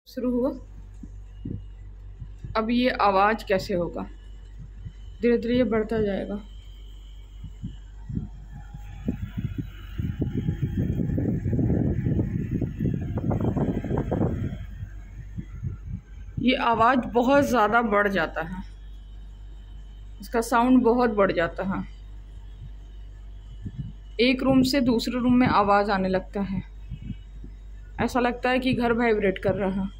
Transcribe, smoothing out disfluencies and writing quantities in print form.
शुरू हुआ। अब ये आवाज़ कैसे होगा, धीरे धीरे ये बढ़ता जाएगा। ये आवाज़ बहुत ज़्यादा बढ़ जाता है, इसका साउंड बहुत बढ़ जाता है। एक रूम से दूसरे रूम में आवाज़ आने लगता है, ऐसा लगता है कि घर वाइब्रेट कर रहा है।